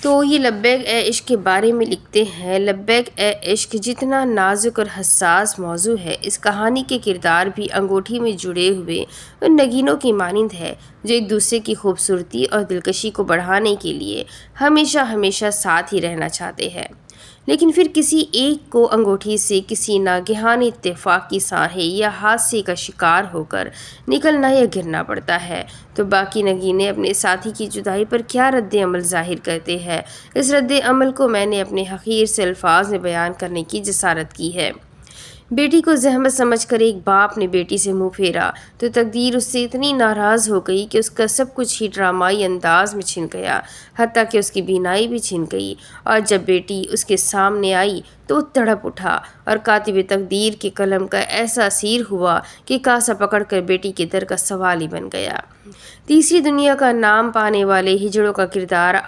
تو یہ لبیک اے عشق کے بارے میں لکھتے ہیں، لبیک اے عشق جتنا نازک اور حساس موضوع ہے، اس کہانی کے کردار بھی انگوٹھی میں جڑے ہوئے ان نگینوں کی مانند ہے جو ایک دوسرے کی خوبصورتی اور دلکشی کو بڑھانے کے لیے ہمیشہ ہمیشہ ساتھ ہی رہنا چاہتے ہیں، لیکن پھر کسی ایک کو انگوٹھی سے کسی ناگہانی اتفاق کی سانحے یا حادثے کا شکار ہو کر نکلنا یا گرنا پڑتا ہے، تو باقی نگینے اپنے ساتھی کی جدائی پر کیا رد عمل ظاہر کرتے ہیں۔ اس رد عمل کو میں نے اپنے حقیر سے الفاظ میں بیان کرنے کی جسارت کی ہے۔ بیٹی کو زحمت سمجھ کر ایک باپ نے بیٹی سے منہ پھیرا تو تقدیر اس سے اتنی ناراض ہو گئی کہ اس کا سب کچھ ہی ڈرامائی انداز میں چھن گیا، حتیٰ کہ اس کی بینائی بھی چھن گئی، اور جب بیٹی اس کے سامنے آئی تو وہ تڑپ اٹھا اور کاتب تقدیر کے قلم کا ایسا اسیر ہوا کہ کاسہ پکڑ کر بیٹی کے در کا سوال ہی بن گیا۔ تیسری دنیا کا نام پانے والے ہجڑوں کا کردار